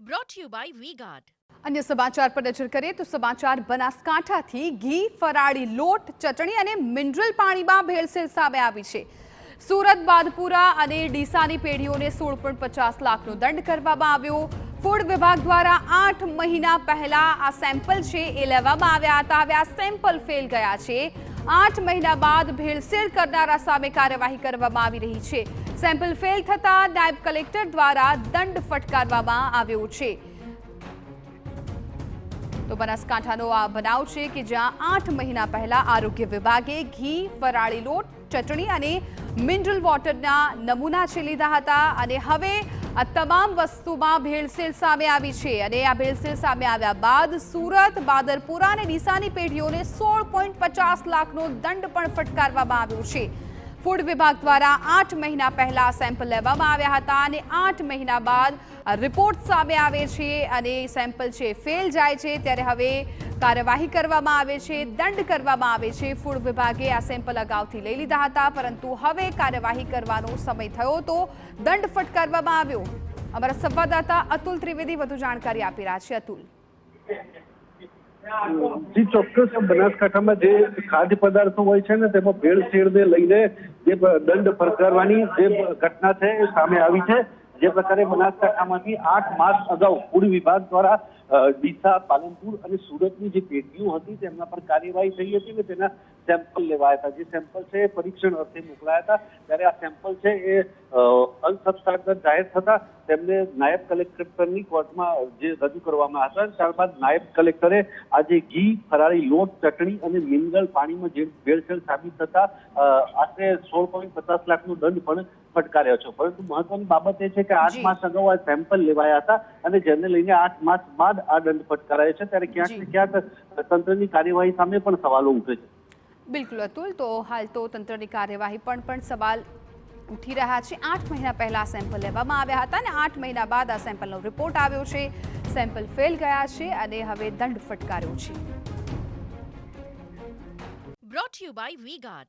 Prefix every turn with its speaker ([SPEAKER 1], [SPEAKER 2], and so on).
[SPEAKER 1] brought to you by V-Guard.
[SPEAKER 2] अन्य समाचार पर नजर करें तो समाचार बनासकांठाથી ઘી ફરાળી લોટ ચટણી અને મિનરલ પાણીમાં ભેળસેળ સામે આવી છે। સુરત બાદપુરા અને ડીસાની પેઢીઓને 16.50 લાખનો દંડ કરવામાં આવ્યો। ફૂડ વિભાગ દ્વારા 8 મહિના પહેલા આ સેમ્પલ છે એ લેવામાં આવ્યા હતા। હવે આ સેમ્પલ ફેલ ગયા છે। 8 મહિના બાદ ભેળસેળ કરનારા સામે કાર્યવાહી કરવામાં આવી રહી છે। સેમ્પલ ફેલ થતા નાયબ કલેક્ટર દ્વારા દંડ ફટકારવામાં આવ્યો છે। तो बनासकांठाનો આ બનાવ છે કે જ્યાં 8 મહિના પહેલા આરોગ્ય વિભાગે ઘી ફરાળી લોટ ચટણી અને મિનરલ વોટરના નમૂના છે લીધા હતા અને હવે આ તમામ વસ્તુમાં ભેળસેળ સામે આવી છે અને આ ભેળસેળ સામે આવ્યા બાદ સુરત બાદરપુરા અને ડીસાની પેઢીઓને 16.50 લાખનો દંડ પણ ફટકારવામાં આવ્યો છે। ફૂડ વિભાગ દ્વારા 8 મહિના પહેલા સેમ્પલ લેવામાં આવ્યા હતા અને 8 મહિના બાદ રિપોર્ટ સામે આવે છે અને સેમ્પલ છે ફેલ જાય છે ત્યારે હવે કાર્યવાહી કરવામાં આવે છે, દંડ કરવામાં આવે છે। ફૂડ વિભાગે આ સેમ્પલ અગાઉથી લઈ લીધા હતા પરંતુ હવે કાર્યવાહી કરવાનો સમય થયો તો દંડ ફટકારવામાં આવ્યો। અમારા સંવાદદાતા અતુલ ત્રિવેદી વધુ જાણકારી આપી રહ્યા છે। અતુલ,
[SPEAKER 3] जी ચોક્કસ બનાસકાંઠામાં જે ખાદ્ય પદાર્થો હોય છે ને તેમાં ભેળસેળને લઈને જે દંડ ફટકારવાની જે ઘટના છે એ સામે આવી છે। જે પ્રકારે બનાસકાંઠામાંથી 8 માસ અગાઉ ફૂડ વિભાગ દ્વારા ડીસા, પાલનપુર અને સુરતની જે પેઢીઓ હતી તેમના પર કાર્યવાહી થઈ હતી અને તેના સેમ્પલ લેવાયા હતા। જે સેમ્પલ છે એ પરીક્ષણ અર્થે મોકલાયા હતા ત્યારે આ સેમ્પલ છે એ અનસબસ્ટાન્ડર્ડ જાહેર થતા તેમને નાયબ કલેક્ટરની કોર્ટમાં જે રજૂ કરવામાં હતા। ત્યારબાદ નાયબ કલેક્ટરે આજે ઘી ફરાળી લોટ ચટણી અને મિનરલ પાણીમાં જે ભેળસેળ સાબિત થતા આશરે 16.50 લાખનો દંડ પણ ફટકાર્યો છે। પરંતુ મહત્વની બાબત એ છે કે 8 માસ અગાઉ આ સેમ્પલ લેવાયા હતા અને જેને લઈને 8 માસ બાદ આ દંડ ફટકારાયો છે ત્યારે ક્યાંક ને ક્યાંક તંત્રની કાર્યવાહી સામે પણ સવાલો ઉઠે છે।
[SPEAKER 2] બિલકુલ અતુલ, તો હાલ તો તંત્રની કાર્યવાહી પણ સવાલ ઉઠી રહ્યા છે। 8 મહિના પહેલા સેમ્પલ લેવામાં આવ્યા હતા અને 8 મહિના બાદ આ સેમ્પલનો રિપોર્ટ આવ્યો છે। સેમ્પલ ફેલ ગયા છે અને હવે દંડ ફટકાર્યો છે।
[SPEAKER 1] Brought to you by V-Guard.